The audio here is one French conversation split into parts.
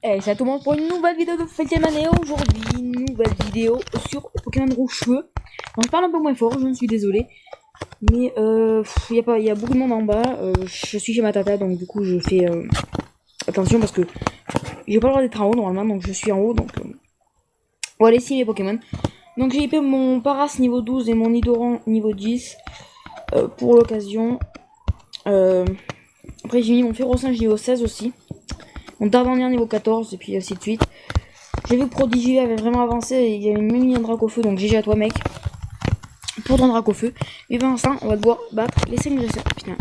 Et ça tout le monde pour une nouvelle vidéo de Fetième Année. Aujourd'hui, une nouvelle vidéo sur Pokémon Rouge Cheveux. Je parle un peu moins fort, je suis désolé. Mais il y a beaucoup de monde en bas. Je suis chez ma tata, donc du coup je fais attention parce que j'ai pas le droit d'être en haut normalement, donc je suis en haut. Donc on va aller essayer mes Pokémon. Donc j'ai épé mon Paras niveau 12 et mon Nidoran niveau 10 pour l'occasion. Après j'ai mis mon Ferrosinge niveau 16 aussi. Mon Dardanier niveau 14 et puis ainsi de suite. J'ai vu que Prodigy avait vraiment avancé et il avait même mis un Dracofeu, donc GG à toi mec. Pour ton Dracofeu. Mais pour l'instant on va devoir battre les 5 dresseurs. Putain.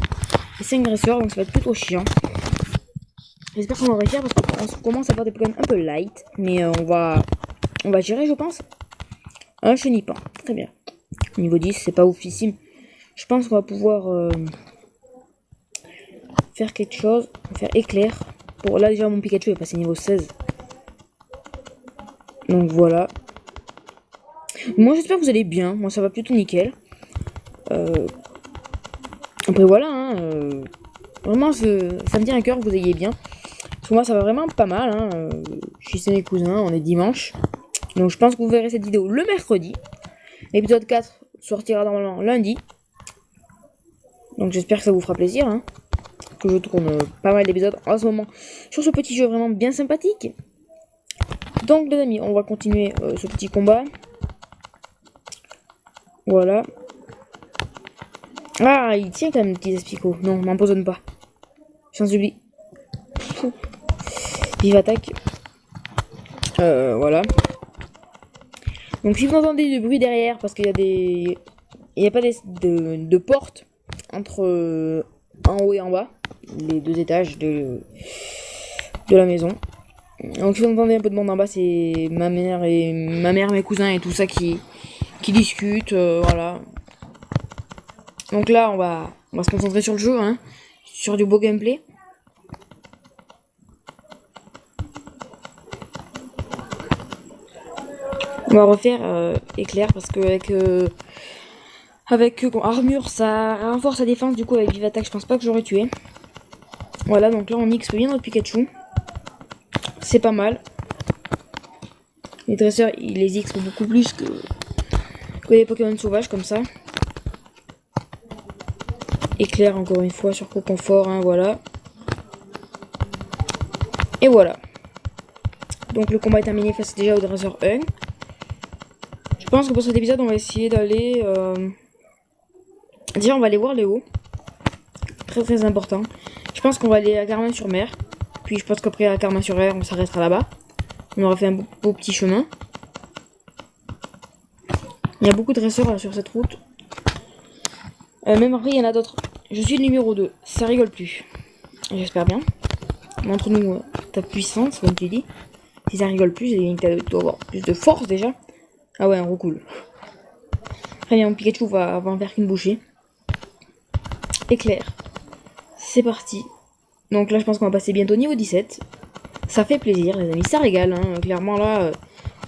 Les 5 dresseurs, donc ça va être plutôt chiant. J'espère qu'on va réussir parce qu'on commence à avoir des Pokémon un peu light. Mais on va gérer je pense. Un Chenipan, très bien. Niveau 10, c'est pas oufissime. Je pense qu'on va pouvoir faire quelque chose. Faire éclair. Bon là déjà mon Pikachu est passé niveau 16. Donc voilà. Moi j'espère que vous allez bien. Moi ça va plutôt nickel. Après voilà. Hein, vraiment ça me tient à cœur que vous ayez bien. Parce que moi ça va vraiment pas mal. Hein. Je suis chez mes cousins. On est dimanche. Donc je pense que vous verrez cette vidéo le mercredi. L'épisode 4 sortira normalement lundi. Donc j'espère que ça vous fera plaisir. Hein. Que je tourne pas mal d'épisodes en ce moment sur ce petit jeu vraiment bien sympathique. Donc les amis, on va continuer ce petit combat. Voilà. Ah, il tient quand même, petit Espico. Non, m'empoisonne pas. Sans oubli. Vive attaque. Voilà. Donc si vous entendez du bruit derrière, parce qu'il y a des... Il n'y a pas de porte entre en haut et en bas. Les deux étages de la maison. Donc si vous entendez un peu de monde en bas, c'est ma mère, mes cousins et tout ça qui discutent, voilà. Donc là, on va se concentrer sur le jeu, hein, sur du beau gameplay. On va refaire éclair parce que avec armure, ça renforce la défense. Du coup, avec vive attaque, je pense pas que j'aurais tué. Voilà, donc là, on XP bien notre Pikachu. C'est pas mal. Les dresseurs, ils les XP beaucoup plus que les Pokémon sauvages comme ça. Éclair encore une fois sur confort, hein, voilà. Et voilà. Donc le combat est terminé face déjà au dresseur 1. Je pense que pour cet épisode on va essayer d'aller... Déjà on va aller voir Léo. Très très important. Je pense qu'on va aller à Carmin-sur-Mer. Puis je pense qu'après à Carmin-sur-Mer on s'arrêtera là-bas. On aura fait un beau petit chemin. Il y a beaucoup de dresseurs là, sur cette route. Même après il y en a d'autres. Je suis le numéro 2, ça rigole plus. J'espère bien. Montre-nous ta puissance, comme tu dis. Si ça rigole plus, tu dois avoir plus de force déjà. Ah ouais, un recoule. Très bien, mon Pikachu va en faire qu'une bouchée. Éclair. C'est parti. Donc là, je pense qu'on va passer bientôt niveau 17. Ça fait plaisir, les amis, ça régale. Hein. Clairement, là,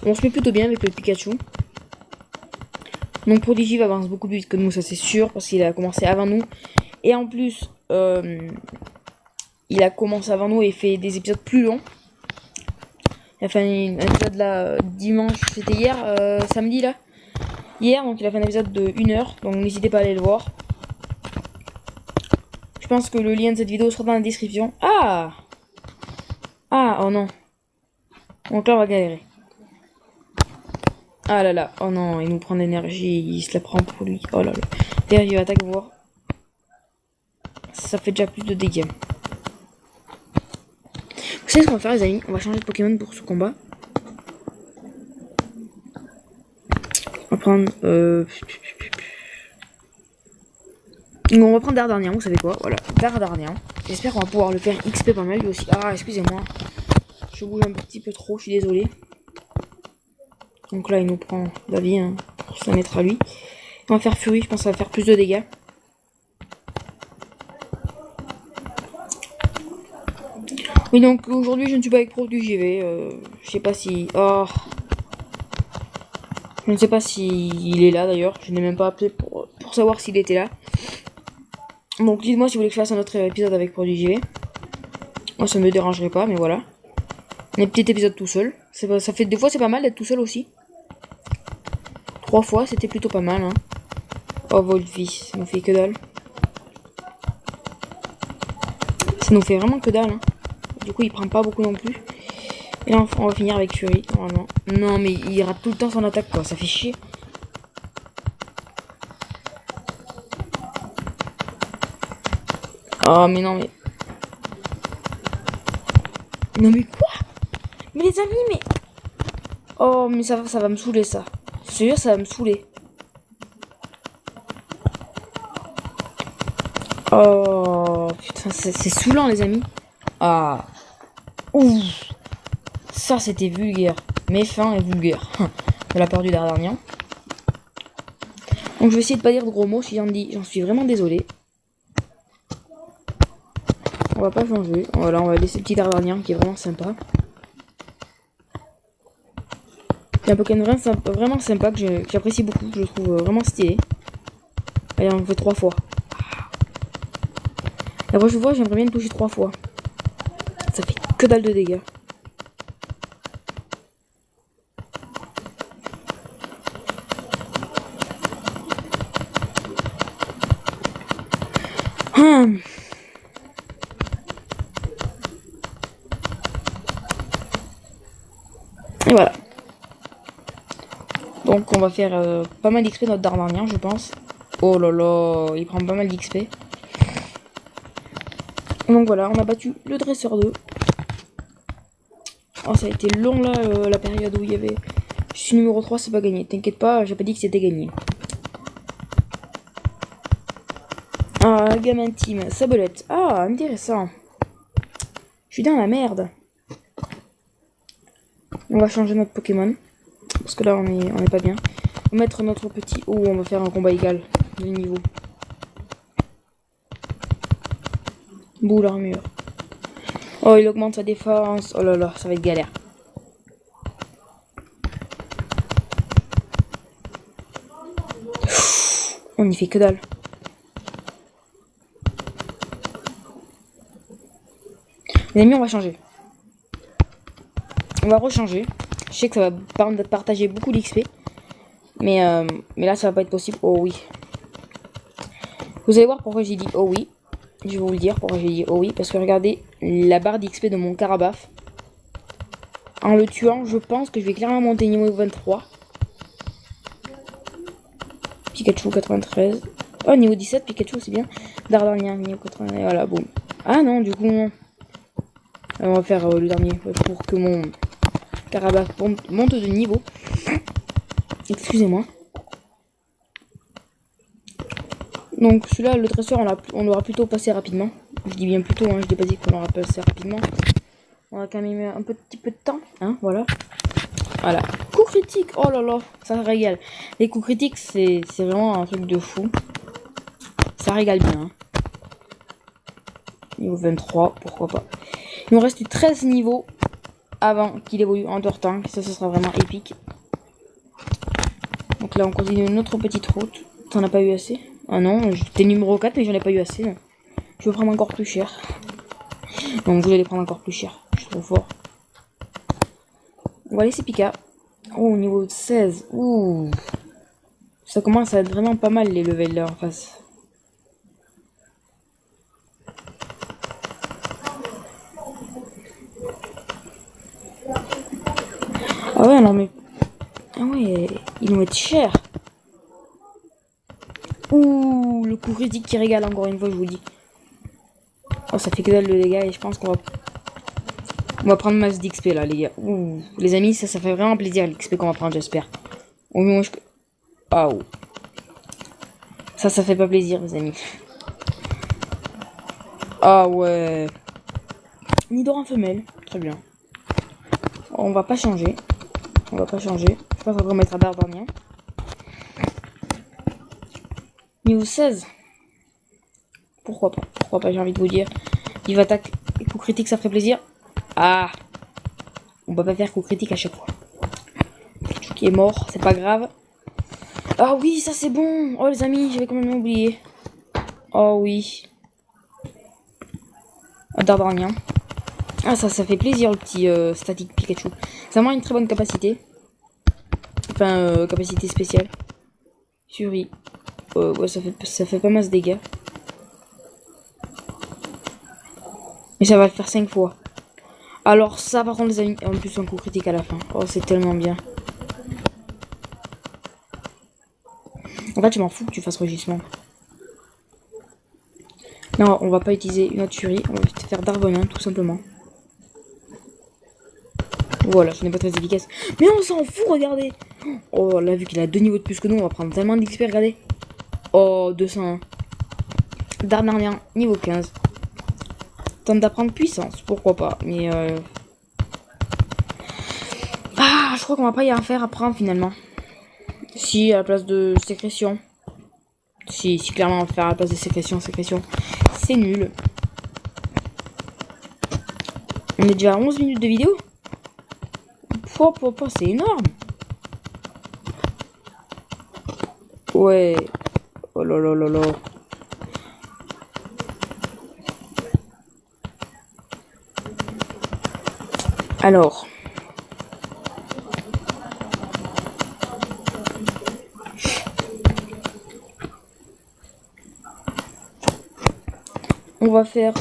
on se met plutôt bien avec le Pikachu. Donc Prodigy avance beaucoup plus vite que nous, ça c'est sûr, parce qu'il a commencé avant nous. Et en plus, il a commencé avant nous et fait des épisodes plus longs. Il a fait un épisode là dimanche, c'était hier, samedi là. Hier, donc il a fait un épisode de 1 heure, donc n'hésitez pas à aller le voir. Je pense que le lien de cette vidéo sera dans la description. Ah, oh non. Donc là on va galérer. Ah là là, oh non, il nous prend d'énergie, il se la prend pour lui. Oh là là. D'ailleurs, il attaque voir. Ça fait déjà plus de dégâts. Vous savez ce qu'on va faire les amis? On va changer de Pokémon pour ce combat. On va prendre... On va prendre Dardanian, vous savez quoi? Voilà, Dardanian. J'espère qu'on va pouvoir le faire XP pas mal lui aussi. Ah, excusez-moi. Je bouge un petit peu trop, je suis désolé. Donc là, il nous prend la vie hein, pour se mettre à lui. On va faire Furie, je pense que ça va faire plus de dégâts. Oui, donc aujourd'hui, je ne suis pas avec Prodigy. Je sais pas si... Oh. Je ne sais pas s'il est là d'ailleurs. Je n'ai même pas appelé pour savoir s'il était là. Donc dites-moi si vous voulez que je fasse un autre épisode avec Prodigy. Moi, ça me dérangerait pas, mais voilà. Un petit épisode tout seul. Ça fait des fois c'est pas mal d'être tout seul aussi. 3 fois c'était plutôt pas mal. Hein. Oh Volvi, ça nous fait que dalle. Ça nous fait vraiment que dalle. Hein. Du coup il prend pas beaucoup non plus. Et là on va finir avec Fury normalement. Non mais il rate tout le temps son attaque quoi, ça fait chier. Oh mais non mais... Non mais quoi? Mais les amis mais... Oh mais ça va me saouler ça. C'est sûr ça va me saouler. Oh putain c'est saoulant les amis. Ah. Ouh. Ça c'était vulgaire. Méfin et vulgaire. On l'a perdu Dardarnian. Donc je vais essayer de pas dire de gros mots si j'en dis. J'en suis vraiment désolé. On va pas changer. Voilà, on va laisser le petit Dardarnian qui est vraiment sympa. C'est un Pokémon vraiment sympa que j'apprécie beaucoup. Je le trouve vraiment stylé. Allez, on le fait 3 fois. La prochaine fois, j'aimerais bien le toucher 3 fois. Ça fait que dalle de dégâts. Et voilà. Donc on va faire pas mal d'XP notre Dardarnian je pense. Oh là là, il prend pas mal d'XP. Donc voilà, on a battu le dresseur 2. Oh ça a été long là, la période où il y avait... Je suis numéro 3, c'est pas gagné. T'inquiète pas, j'ai pas dit que c'était gagné. Ah, gamin team, Sabolette. Ah, intéressant. Je suis dans la merde. On va changer notre Pokémon. Parce que là, on est pas bien. On va mettre notre petit... Oh, on va faire un combat égal de niveau. Boule armure. Oh, il augmente sa défense. Oh là là, ça va être galère. On n'y fait que dalle. Les amis, on va changer. On va rechanger. Je sais que ça va partager beaucoup d'XP. Mais là, ça va pas être possible. Oh oui. Vous allez voir pourquoi j'ai dit oh oui. Je vais vous le dire pourquoi j'ai dit oh oui. Parce que regardez la barre d'XP de mon Carabaf. En le tuant, je pense que je vais clairement monter niveau 23. Pikachu 93. Oh, niveau 17, Pikachu, c'est bien. Dardarnian, niveau 93. Voilà, boum. Ah non, du coup, non. On va faire le dernier pour que mon Carabaf monte de niveau. Excusez-moi. Donc celui-là, le dresseur, on l'aura plutôt passé rapidement. Je dis bien plutôt, hein, je dis pas dit qu'on l'aura passé rapidement. On a quand même un petit peu de temps, hein, voilà. Voilà. Coup critique, oh là là, ça régale. Les coups critiques, c'est vraiment un truc de fou. Ça régale bien. Hein. Niveau 23, pourquoi pas. Il nous reste 13 niveaux avant qu'il évolue en temps. Ça, ce sera vraiment épique. Donc là, on continue notre petite route. T'en as pas eu assez? Ah non, j'étais numéro 4, mais j'en ai pas eu assez. Non. Je vais prendre encore plus cher. Donc vous allez prendre encore plus cher. Je suis trop fort. On va laisser Pika. Oh, niveau 16. Ouh. Ça commence à être vraiment pas mal les levels là en face. Ah ouais, non mais... Ah ouais, ils vont être chers. Ouh, le coup critique qui régale encore une fois, je vous dis. Oh, ça fait que dalle de dégâts et je pense qu'on va... On va prendre masse d'XP là, les gars. Ouh, les amis, ça fait vraiment plaisir l'XP qu'on va prendre, j'espère. Oh, moi, ah, oh. Ça fait pas plaisir, les amis. Ah ouais. Nidoran femelle, très bien. On va pas changer. On va pas changer. Je pense qu'on va mettre à Dardarnian. Niveau 16. Pourquoi pas? Pourquoi pas, j'ai envie de vous dire. Il va attaquer. Coup critique, ça ferait plaisir. Ah. On va pas faire coup critique à chaque fois. Qui est mort, c'est pas grave. Ah oui, ça c'est bon. Oh les amis, j'avais complètement oublié. Oh oui. Dardarnian. Ah ça fait plaisir le petit statique Pikachu. Ça a vraiment une très bonne capacité. Enfin capacité spéciale. Fury. Ouais ça fait pas mal de dégâts. Mais ça va le faire 5 fois. Alors ça par contre les amis, en plus un coup critique à la fin. Oh c'est tellement bien. En fait je m'en fous que tu fasses rugissement. Non on va pas utiliser une autre Fury, on va faire Darvonin tout simplement. Voilà, ce n'est pas très efficace. Mais on s'en fout, regardez. Oh là, vu qu'il a 2 niveaux de plus que nous, on va prendre tellement d'XP, regardez. Oh, 201. Darnarien, niveau 15. Tente d'apprendre puissance, pourquoi pas. Mais ah, je crois qu'on va pas y en faire apprendre finalement. Si, à la place de sécrétion. Si, clairement, on va faire à la place de sécrétion. C'est nul. On est déjà à 11 minutes de vidéo. C'est énorme. Ouais. Oh là là là là. Alors. On va faire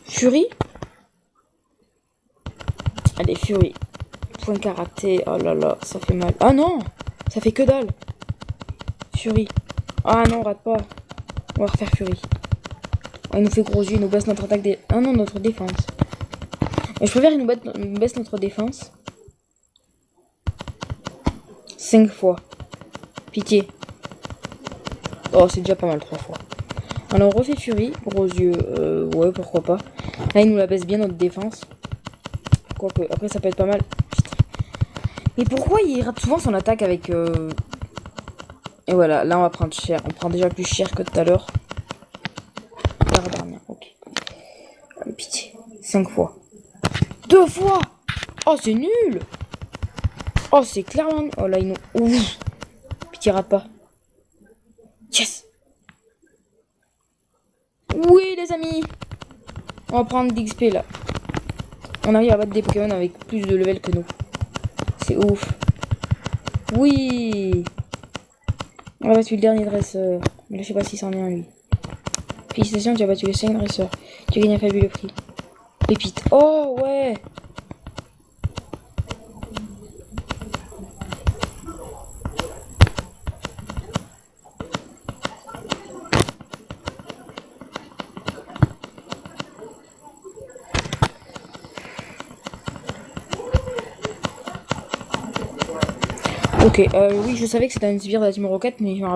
Fury. Allez, Fury. Point karaté. Oh là là, ça fait mal. Ah non, ça fait que dalle. Fury. Ah non, on rate pas. On va refaire Fury. Oh, il nous fait gros yeux, il nous baisse notre attaque des... Ah non, notre défense. Mais je préfère qu'il nous baisse notre défense. 5 fois. Pitié. Oh, c'est déjà pas mal 3 fois. Alors on refait Fury. Gros yeux. Ouais, pourquoi pas. Là, il nous la baisse bien notre défense. Quoique, après ça peut être pas mal. Putain. Mais pourquoi il rate souvent son attaque avec... Et voilà, là on va prendre cher. On prend déjà plus cher que tout à l'heure. Ok. Pitié. 5 fois. 2 fois. Oh, c'est nul. Oh, c'est clairement... Oh là, ils nous... Ouf. Pitié, rate pas. Yes. Oui, les amis. On va prendre d'XP là. On arrive à battre des Pokémon avec plus de level que nous. C'est ouf. Oui. On a battu le dernier dresseur. Mais là, je sais pas si c'en est un, lui. Félicitations, tu as battu les 5 dresseurs. Tu gagnes un fabuleux prix. Pépite. Oh, ouais. Ok, oui, je savais que c'était un sbire de la Team Rocket, mais je me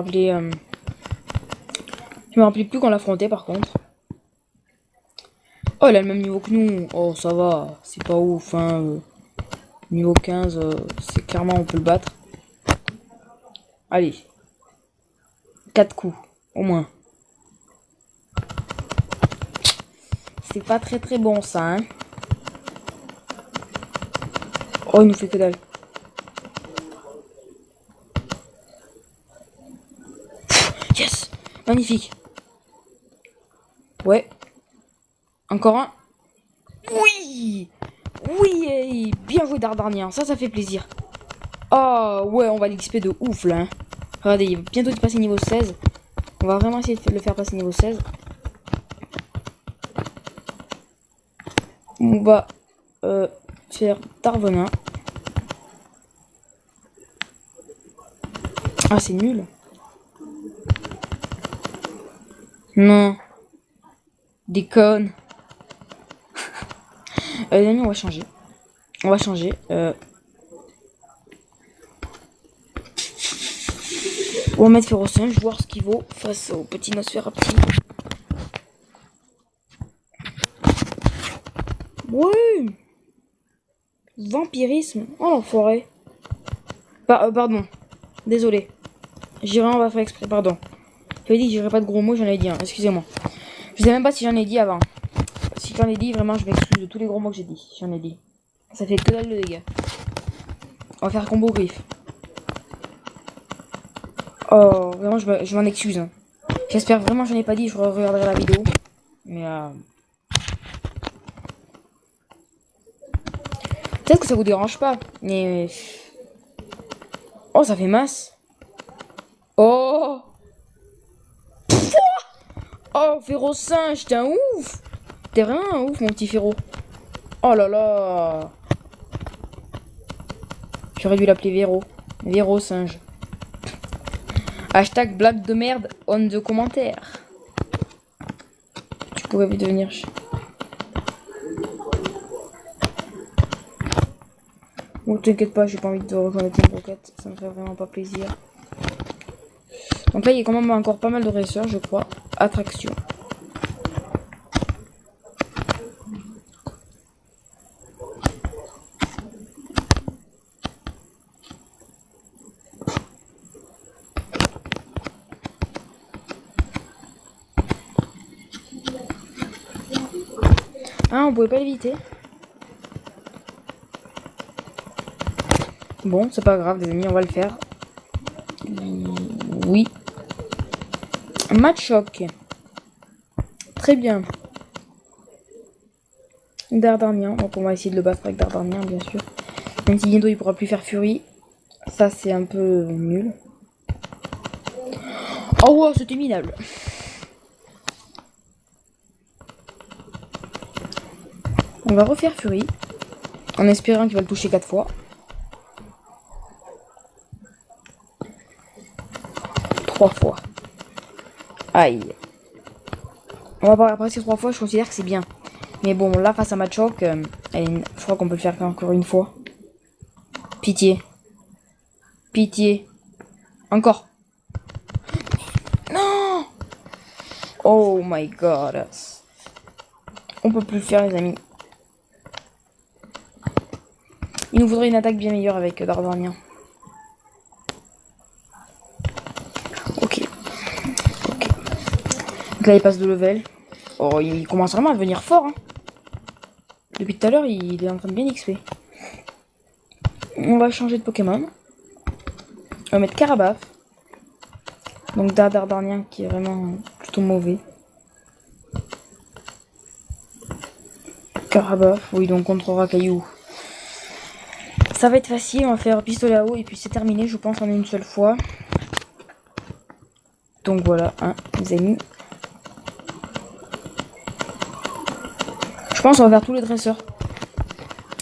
rappelais plus qu'on l'affrontait par contre. Oh, elle a le même niveau que nous. Oh, ça va, c'est pas ouf, hein. Niveau 15, c'est clairement on peut le battre. Allez. 4 coups, au moins. C'est pas très très bon ça, hein. Oh, il nous fait que dalle. Yes. Magnifique. Ouais. Encore un. Oui. Oui, hey. Bien joué Dardarnien. Ça fait plaisir. Oh, ouais, on va l'XP de ouf, là. Hein. Regardez, il va bientôt y passer niveau 16. On va vraiment essayer de le faire passer niveau 16. On va faire Darvonin. Ah, c'est nul. Non. Déconne. Les amis, on va changer. On va changer. On va mettre Férocinge, voir ce qu'il vaut face au petit Nosferapti. Ouais. Vampirisme. Oh l'enfoiré. Pardon. Désolé. J'irai, on va faire exprès, pardon. J'avais dit que j'irai pas de gros mots, j'en ai dit un. Excusez-moi. Je sais même pas si j'en ai dit avant. Si j'en ai dit, vraiment, je m'excuse de tous les gros mots que j'ai dit. J'en ai dit. Ça fait que dalle de dégâts. On va faire combo griffe. Oh, vraiment, je m'en excuse. Hein. J'espère vraiment que j'en ai pas dit, je regarderai la vidéo. Mais Peut-être que ça vous dérange pas, mais... Oh, ça fait masse. Oh. Oh, Féro singe, t'es un ouf. T'es vraiment un ouf, mon petit Féro. Oh là là. J'aurais dû l'appeler Véro. Véro singe. Hashtag blague de merde on the commentaire. Tu pouvais devenir... Oh, t'inquiète pas, j'ai pas envie de rejoindre Team Rocket. Ça me fait vraiment pas plaisir. Donc là, il y a quand même encore pas mal de racers, je crois. Attraction. Ah, on pouvait pas l'éviter. Bon, c'est pas grave, les amis, on va le faire. Oui. Match choc. Très bien. Dardanien. Donc on va essayer de le battre avec Dardanien, bien sûr. Même si bientôt il pourra plus faire Fury. Ça, c'est un peu nul. Oh, wow, c'était minable. On va refaire Fury. En espérant qu'il va le toucher 4 fois. 3 fois. Aïe. On va pas passer 3 fois, je considère que c'est bien. Mais bon, là, face à Machoc, je crois qu'on peut le faire encore une fois. Pitié. Pitié. Encore. Non. Oh my god. On peut plus le faire, les amis. Il nous faudrait une attaque bien meilleure avec Dardanien. Ok. Donc là, il passe de level. Oh, il commence vraiment à devenir fort. Hein. Depuis tout à l'heure, il est en train de bien XP. On va changer de Pokémon. On va mettre Carabaf. Donc Dardanien qui est vraiment plutôt mauvais. Carabaf, oui, donc contre Racaillou. Ça va être facile, on va faire pistolet à eau et puis c'est terminé, je pense, en une seule fois. Donc voilà, hein, les amis. Je pense qu'on va faire tous les dresseurs.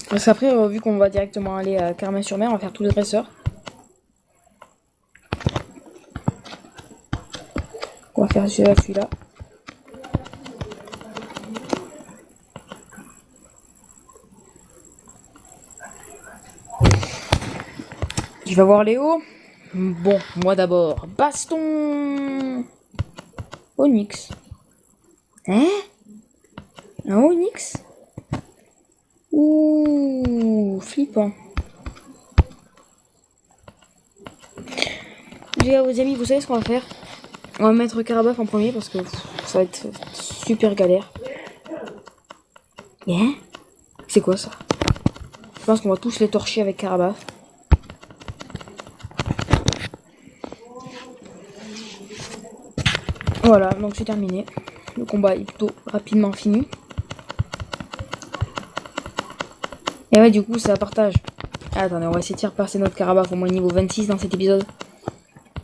Parce qu'après, vu qu'on va directement aller à Carmin-sur-Mer, on va faire tous les dresseurs. On va faire celui-là. Tu vas voir Léo. Bon, moi d'abord. Baston Onyx. Hein? Un Onyx? Ouh, flippant. Les amis, vous savez ce qu'on va faire? On va mettre Carabaf en premier parce que ça va être super galère. Hein? C'est quoi ça? Je pense qu'on va tous les torcher avec Carabaf. Voilà, donc c'est terminé. Le combat est plutôt rapidement fini. Et ouais, du coup, ça partage. Ah, attendez, on va essayer de faire passer notre Carabaf au moins niveau 26 dans cet épisode.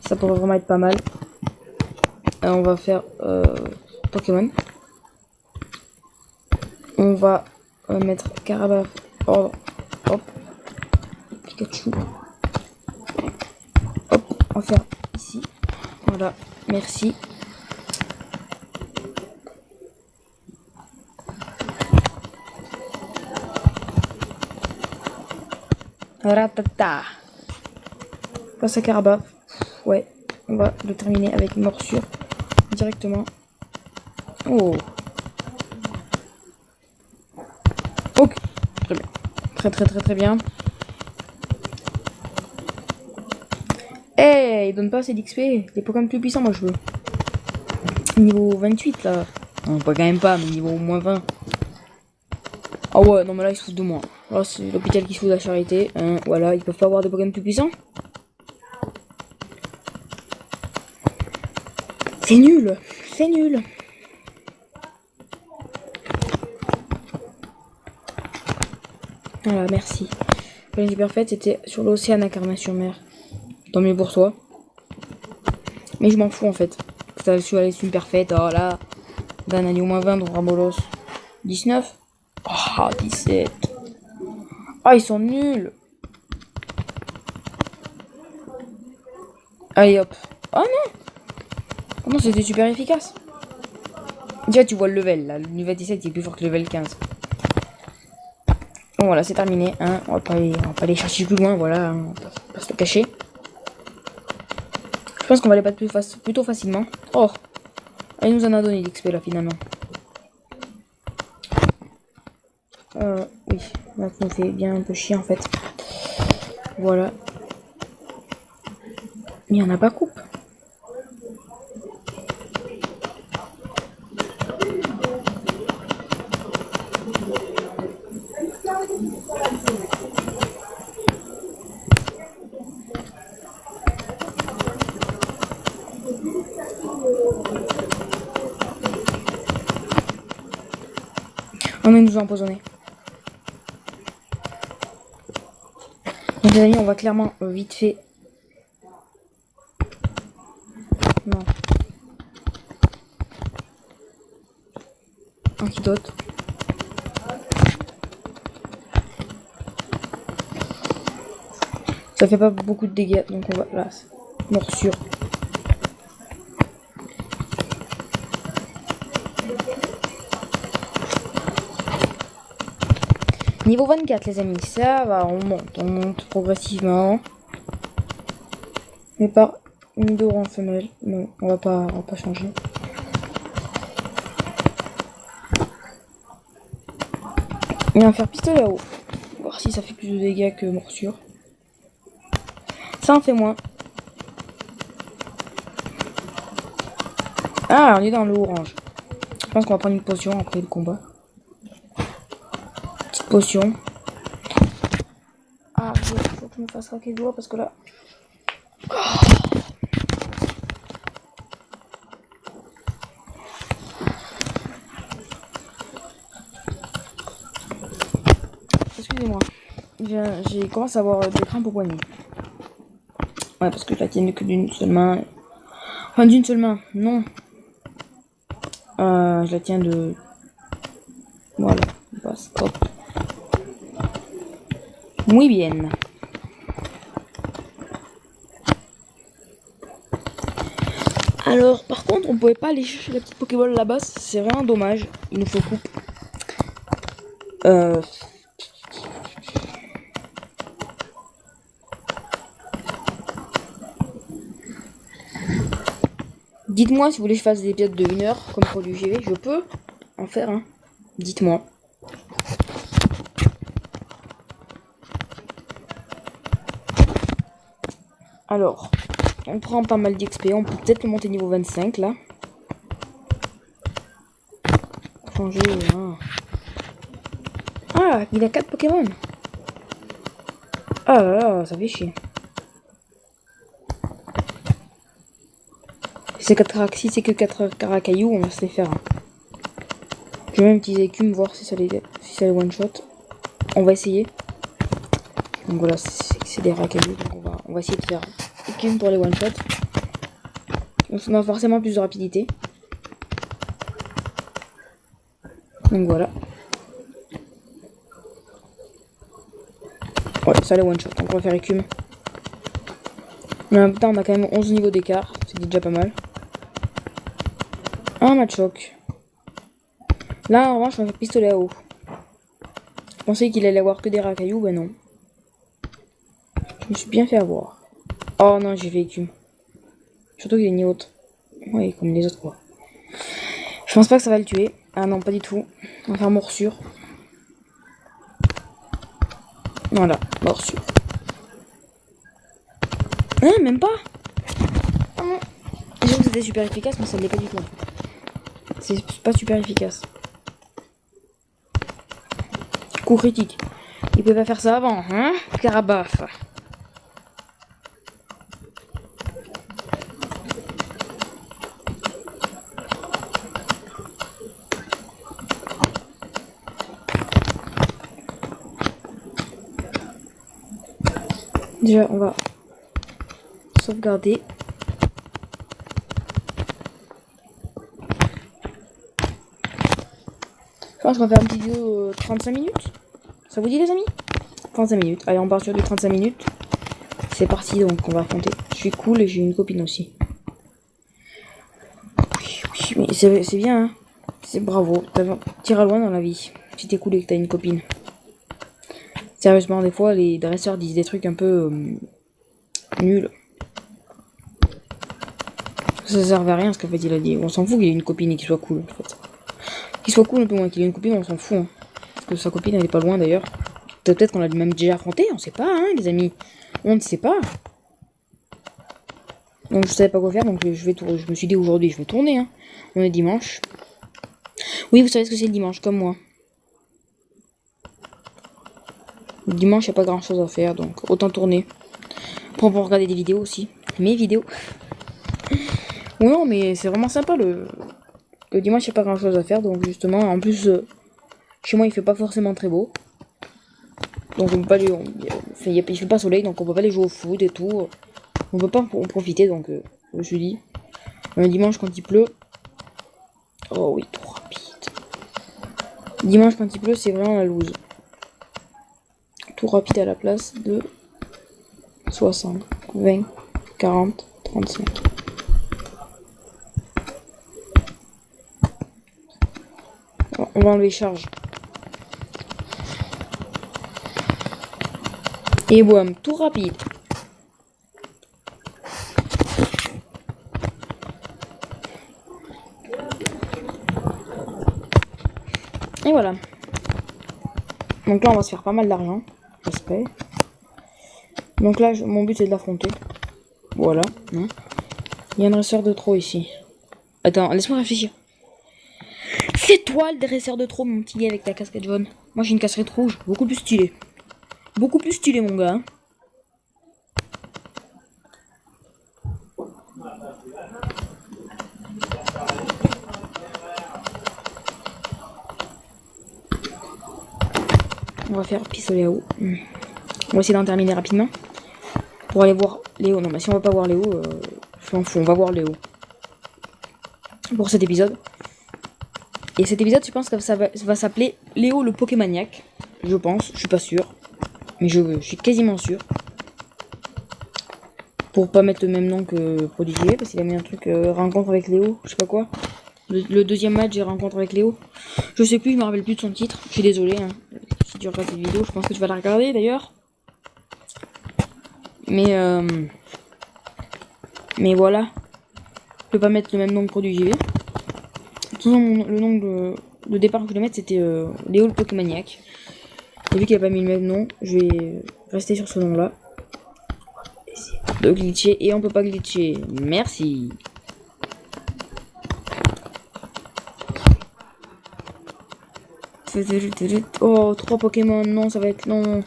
Ça pourrait vraiment être pas mal. On va faire Pokémon. On va mettre Carabaf. Ordre. Hop. Pikachu. Hop. On va faire ici. Voilà. Merci. Ratata. Passe à Carabaf. Ouais. On va le terminer avec une morsure. Directement. Oh. Ok. Très bien. Très bien. Hey, il donne pas assez d'XP. Les Pokémon plus puissants, moi je veux. Niveau 28 là. Non, pas quand même pas, mais niveau moins 20. Ah ouais, non mais là ils se foutent de moi. Là c'est l'hôpital qui se fout de la charité. Voilà, ils peuvent pas avoir des Pokémon plus puissants. C'est nul. C'est nul. Voilà, merci. La super fête, c'était sur l'océan à Carmin-sur-Mer. Tant mieux pour toi. Mais je m'en fous en fait. Ça sur les super fêtes, oh là. D'un année au moins 20, donc Ramolos. 19. Oh, 17. Ah, ils sont nuls. Allez hop. Oh non. Oh non, c'était super efficace. Déjà, tu vois le level là. Le niveau 17 il est plus fort que le level 15. Bon, voilà, c'est terminé. Hein. On va pas aller chercher plus loin. Voilà, on va pas se le cacher. Je pense qu'on va les battre plutôt facilement. Oh, elle nous en a donné l'XP là finalement. Oui, là, ça nous fait bien un peu chier en fait. Voilà. Mais il y en a pas coupe. On va nous empoisonner. Donc les amis, on va clairement vite fait. Non. Antidote. Ça fait pas beaucoup de dégâts, donc on va là. Morsure. Niveau 24 les amis, ça va, on monte progressivement. Mais pas une d'or en femelle. Non, on va pas changer. Et on va faire pistolet à eau. Voir si ça fait plus de dégâts que morsure. Ça en fait moins. Ah, on est dans l'eau orange. Je pense qu'on va prendre une potion après le combat. Petite potion. Ah, faut que je me fasse raquer le doigt parce que là... Excusez-moi. J'ai commencé à avoir des crampes au poignet. Ouais, parce que je la tienne que d'une seule main. Enfin, d'une seule main, non. Je la tiens de... Voilà, on passe. Hop. Muy bien. Alors, par contre, on pouvait pas aller chercher la petite Pokéball là-bas. C'est vraiment dommage. Il nous faut coupe. Dites-moi si vous voulez que je fasse des épisodes de 1 heure comme pour du GV. Je peux en faire un. Dites-moi. Alors, on prend pas mal d'XP. On peut peut-être le monter niveau 25 là. Changer. Ah, il a 4 Pokémon. Ah là là, ça fait chier. Si c'est que 4 Caracaillou, on va se les faire. Je vais même utiliser Écume, voir si ça les one shot. On va essayer. Donc voilà, c'est des Racaillou, donc on va essayer de faire Écume pour les one shot. On a forcément plus de rapidité. Donc voilà. Ouais, ça les one shot, donc on va faire Écume. Mais en même temps, on a quand même 11 niveaux d'écart, c'est déjà pas mal. Un Machoke. Là, en revanche, on va faire pistolet à eau. Je pensais qu'il allait avoir que des racailloux, ben non. Je me suis bien fait avoir. Oh non, j'ai fait Écume. Surtout qu'il est ni haute. Oui, comme les autres, quoi. Je pense pas que ça va le tuer. Ah non, pas du tout. On va faire morsure. Voilà, morsure. Hein, même pas. J'avoue que c'était super efficace, mais ça l'est pas du tout. C'est pas super efficace. Coup critique. Il peut pas faire ça avant, hein, Carabaf. Déjà, on va sauvegarder. Je pense qu'on va faire une vidéo 35 minutes. Ça vous dit les amis? 35 minutes. Allez, on part sur du 35 minutes. C'est parti, donc on va affronter. Je suis cool et j'ai une copine aussi. Oui, mais c'est bien, hein. C'est bravo. T'iras loin dans la vie. Si t'es cool et que t'as une copine. Sérieusement, des fois, les dresseurs disent des trucs un peu nuls. Ça servait à rien ce qu'en fait il a dit. On s'en fout qu'il ait une copine et qu'il soit cool en fait. Qu'il soit cool un peu moins qu'il ait une copine, on s'en fout. Hein. Parce que sa copine elle est pas loin d'ailleurs. Peut-être qu'on l'a même déjà affronté, on sait pas hein les amis. On ne sait pas. Donc je savais pas quoi faire, donc je me suis dit aujourd'hui je vais tourner. Hein. On est dimanche. Oui, vous savez ce que c'est le dimanche, comme moi. Le dimanche, il n'y a pas grand chose à faire, donc autant tourner. Pour regarder des vidéos aussi. Mes vidéos. Ou non, mais c'est vraiment sympa le dimanche, il n'y a pas grand chose à faire, donc justement, en plus, chez moi, il fait pas forcément très beau. Donc on peut pas aller, il fait pas soleil, donc on peut pas aller jouer au foot et tout. On peut pas en profiter, donc je me suis dit, un dimanche quand il pleut. Oh oui, trop rapide. Dimanche quand il pleut, c'est vraiment la loose. Tout rapide à la place de 60, 20, 40, 35. On va enlever charge. Et boum, tout rapide. Et voilà. Donc là, on va se faire pas mal d'argent. J'espère. Donc là, mon but c'est de l'affronter. Voilà. Hein. Il y a un dresseur de trop ici. Attends, laisse-moi réfléchir. C'est toi le dresseur de trop, mon petit gars, avec ta casquette jaune. Moi, j'ai une casquette rouge. Beaucoup plus stylée. Beaucoup plus stylé, mon gars. On va faire pistolet à eau. On va essayer d'en terminer rapidement. Pour aller voir Léo. Non, mais si on va pas voir Léo, je m'en fous. On va voir Léo. Pour cet épisode. Et cet épisode, je pense que ça va s'appeler Léo le Pokémaniac. Je pense. Je suis pas sûr. Mais je suis quasiment sûr. Pour pas mettre le même nom que Prodigy, parce qu'il a mis un truc rencontre avec Léo, je sais pas quoi. Le deuxième match, j'ai rencontre avec Léo. Je sais plus, je me rappelle plus de son titre. Je suis désolé. Hein. Si tu regardes cette vidéo, je pense que tu vas la regarder d'ailleurs. Mais voilà. Je peux pas mettre le même nom que Prodigy. De toute façon, le nom de départ que je voulais mettre, c'était Léo le Pokémaniac. Et vu qu'il a pas mis le même nom, je vais rester sur ce nom-là. De glitcher, et on peut pas glitcher. Merci. Oh, 3 Pokémon, non, ça va être long.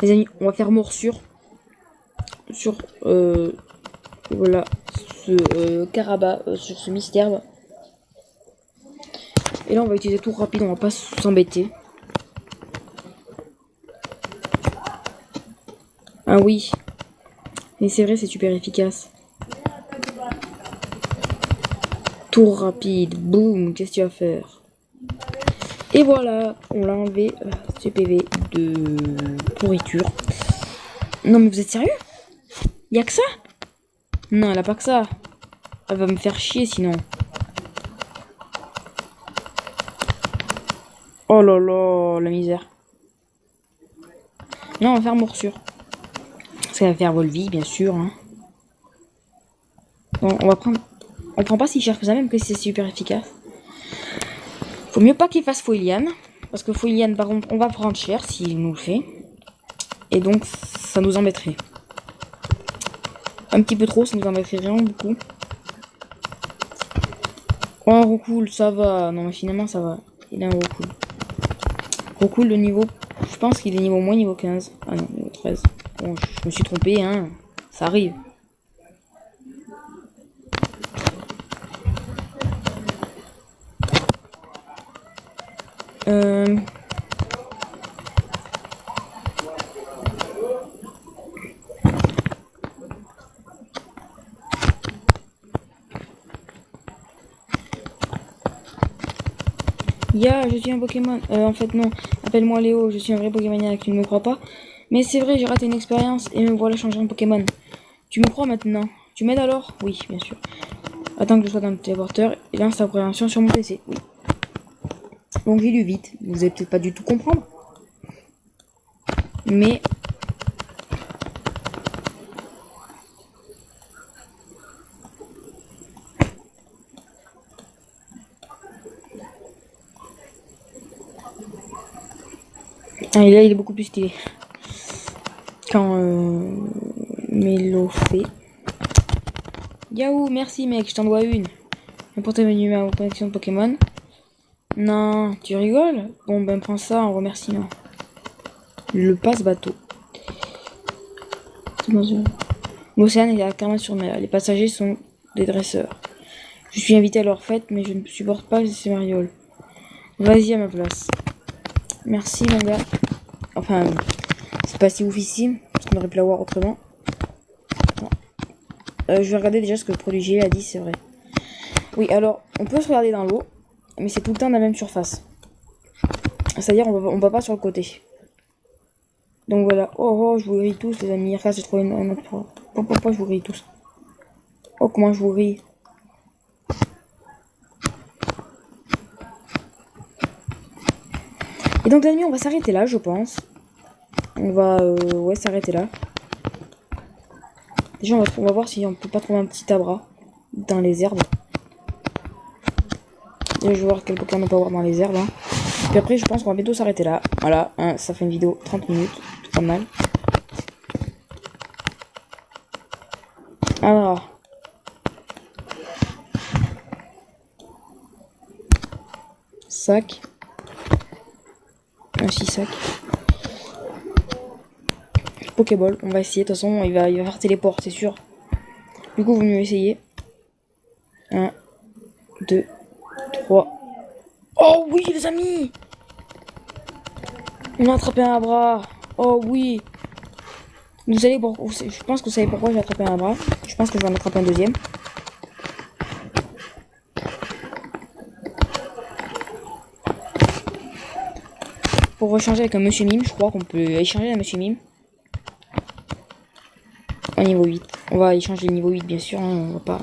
Les amis, on va faire morsure sur voilà ce Carabat, sur ce mystère. Et là, on va utiliser tout rapide, on va pas s'embêter. Ah oui. Et c'est vrai, c'est super efficace. Tour rapide, boum, qu'est-ce que tu vas faire? Et voilà, on l'a enlevé, ce PV de pourriture. Non mais vous êtes sérieux? Y'a que ça? Non, elle a pas que ça. Elle va me faire chier sinon. Oh là là, la misère. Non, on va faire morsure. Ça va faire Volvi, bien sûr. Hein. Bon, on va prendre... On prend pas si cher que ça, même que c'est super efficace. Faut mieux pas qu'il fasse Foilian. Parce que Foilian, par contre, on va prendre cher s'il nous le fait. Et donc, ça nous embêterait. Un petit peu trop, ça nous embêterait vraiment beaucoup. Oh, un recool, ça va. Non, mais finalement, ça va. Il a un recool. Recool de niveau... Je pense qu'il est niveau moins niveau 15. Ah non, niveau 13. Bon, je me suis trompé, hein. Ça arrive. Ya, je suis un Pokémon. En fait, non. Appelle-moi Léo, je suis un vrai Pokémoniaque, tu ne me crois pas? Mais c'est vrai, j'ai raté une expérience et me voilà changé en Pokémon. Tu me crois maintenant? Tu m'aides alors? Oui, bien sûr. Attends que je sois dans le téléporteur et lance ta prévention sur mon PC. Oui. Donc j'ai lu vite. Vous allez peut-être pas du tout comprendre. Mais... Ah, et là, il est beaucoup plus stylé. Quand Mélo fait. Yahoo, merci mec, je t'en dois une. Importez mes numéros en connexion de Pokémon. Non, tu rigoles? Bon ben prends ça en remerciement. Le passe-bateau. L'océan est à Carmin-sur-Mer. Les passagers sont des dresseurs. Je suis invité à leur fête, mais je ne supporte pas ces marioles. Vas-y à ma place. Merci mon gars. Enfin, c'est pas si oufissime, parce qu'on aurait pu l'avoir autrement. Je vais regarder déjà ce que le produit G a dit, c'est vrai. Oui, alors, on peut se regarder dans l'eau, mais c'est tout le temps la même surface. C'est-à-dire, on va pas sur le côté. Donc voilà. Oh, je vous grille tous, les amis. Regarde, j'ai trouvé un autre. Pourquoi je vous grille tous? Oh, comment je vous grille. Et donc, les amis, on va s'arrêter là, je pense. On va ouais, s'arrêter là. Déjà, on va voir si on peut pas trouver un petit abra dans les herbes. Déjà, je vais voir quel Pokémon on peut avoir dans les herbes. Hein. Puis après, je pense qu'on va bientôt s'arrêter là. Voilà, hein, ça fait une vidéo 30 minutes. C'est pas mal. Alors. Sac. Un 6 sac. Pokéball, on va essayer. De toute façon, il va faire téléport, c'est sûr. Du coup, vous mieux essayer. 1, 2, 3. Oh oui, les amis! On a attrapé un bras. Oh oui! Vous allez pour... Je pense que vous savez pourquoi j'ai attrapé un bras. Je pense que je vais en attraper un deuxième. Pour échanger avec un monsieur mime, je crois qu'on peut échanger avec un monsieur mime. Au niveau 8. On va échanger le niveau 8 bien sûr, hein, on va pas.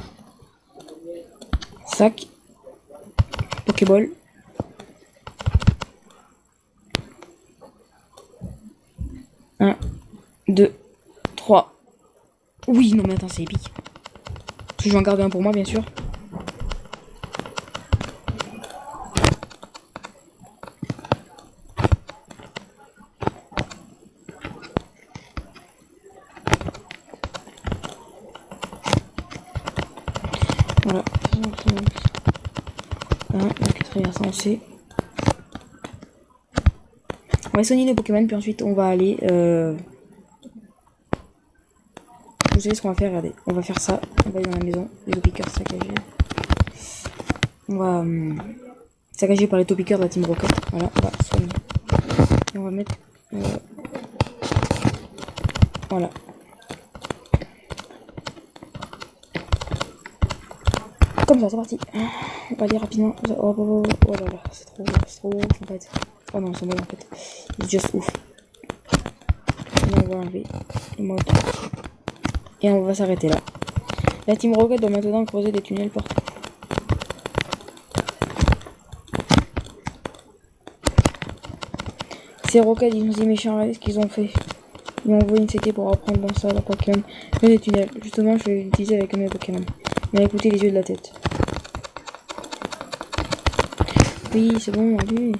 Sac. Pokéball. Un, 2, 3. Oui, non mais attends, c'est épique. Je vais en garder un pour moi bien sûr. Voilà. Donc 4 sensé. On va soigner nos Pokémon, puis ensuite on va aller. Vous savez ce qu'on va faire, regardez. On va faire ça. On va aller dans la maison. Les topiqueurs saccagés. On va saccagé par les topiqueurs de la Team Rocket. Voilà, on va soigner. Et on va mettre. Voilà. Comme ça, c'est parti. On va aller rapidement. Oh là là, c'est trop ouf en fait. Oh non, c'est bon en fait. C'est juste ouf. Et on va enlever le mode. Et on va s'arrêter là. La Team Rocket doit maintenant creuser des tunnels partout. Ces Rockets, ils sont si méchants, regardez ce qu'ils ont fait. Ils m'ont envoyé une CT pour apprendre dans ça leur Pokémon. Le des tunnels. Justement, je vais l'utiliser avec mes Pokémon. Mais écoutez les yeux de la tête. Oui, c'est bon, allez.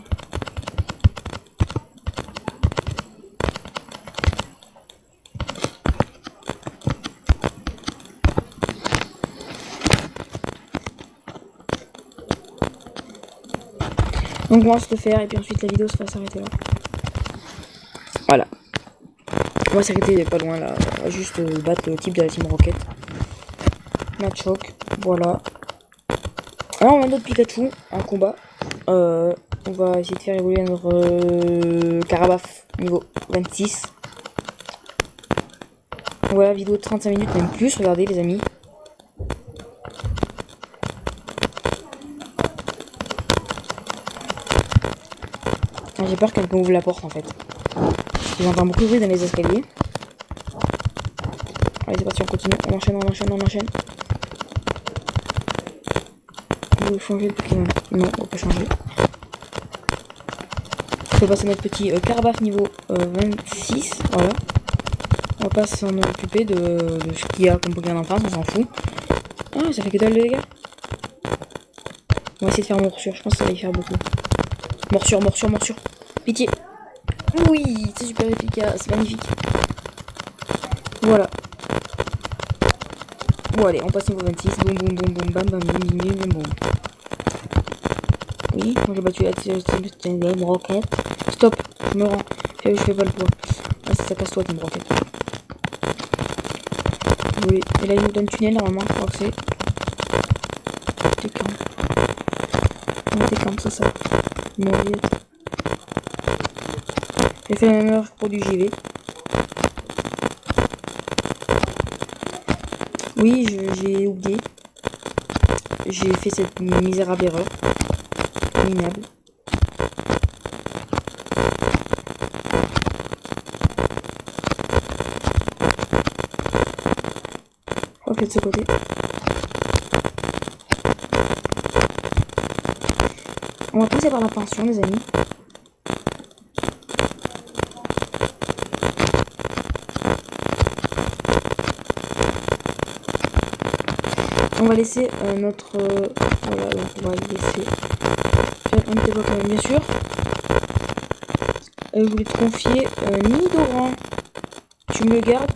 Donc on va se le faire et puis ensuite la vidéo va s'arrêter là. Voilà. On va s'arrêter pas loin là. On va juste battre le type de la Team Rocket. Machoke, voilà. Alors on a notre Pikachu en combat. On va essayer de faire évoluer notre Carabaf niveau 26. Voilà, vidéo de 35 minutes, même plus, regardez les amis. J'ai peur que quelqu'un ouvre la porte en fait. J'entends beaucoup de bruit dans les escaliers. Allez, c'est parti, on continue. On enchaîne. On veut changer de Pokémon. Non, on va pas changer. On peut passer notre petit Carbaf niveau 26. Voilà. On va pas s'en occuper de ce qu'il y a comme Pokémon en face, on s'en fout. Ah, ça fait que dalle les gars. On va essayer de faire morsure, je pense que ça va y faire beaucoup. Morsure. Pitié. Oui, c'est super efficace, c'est magnifique. Voilà. Bon allez, on passe niveau 26. Boum, bam. Oui, quand j'ai battu la roquette. Stop, je me rends. Je fais pas le poids. Ah, ça casse toi ton roquette. Oui, et là il nous donne le tunnel normalement, je crois que c'est. Décampe, c'est ça. Mauvais. J'ai fait la même erreur pour du JV. Oui, j'ai oublié. J'ai fait cette misérable erreur. Minable. Je crois que de ce côté. On va passer par la pension, les amis. On va laisser notre... voilà, donc on va laisser... un petit Pokémon, bien sûr. Je voulais te confier Nidoran. Tu me le gardes?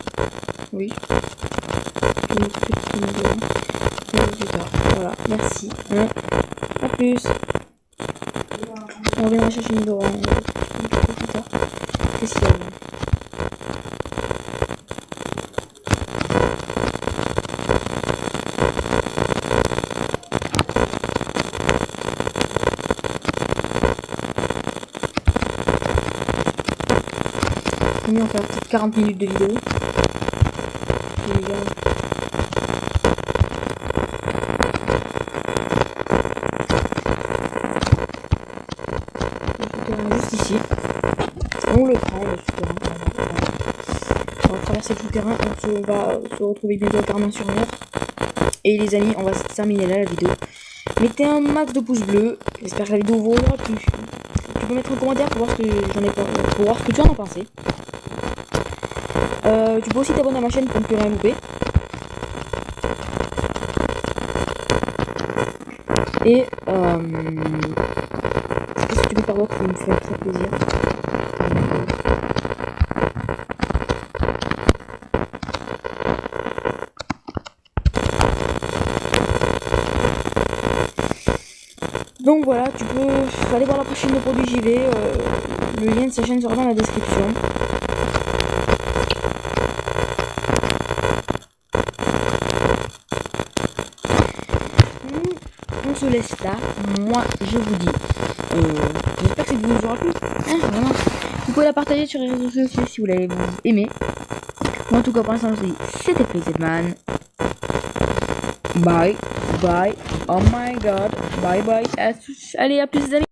Oui. Je me confie Nidoran. Voilà, merci. A plus. On reviendra chercher Nidoran. Qu'est-ce qu'il y a? On va faire peut-être 40 minutes de vidéo. Et les gars. Le souterrain juste ici. On le prend, le souterrain. On va traverser le souterrain. On va se retrouver bientôt à Carmin-sur-Mer. Et les amis, on va terminer là la vidéo. Mettez un max de pouces bleus. J'espère que la vidéo vous aura plu. Tu peux mettre un commentaire pour voir ce que pour voir ce que tu en as pensé. Tu peux aussi t'abonner à ma chaîne pour ne plus rien louper. Et qu'est-ce que tu peux faire d'autre qui me fait très plaisir? Donc voilà, tu peux aller voir la prochaine de produit JV. Le lien de sa chaîne sera dans la description. On se laisse là. Moi, je vous dis. J'espère que cette vidéo vous aura plu. Vraiment. Vous pouvez la partager sur les réseaux sociaux si vous l'avez aimé. Moi, en tout cas, pour l'instant, je vous dis c'était PlayZman. Bye. Oh my god. Bye. Allez, à plus, les amis.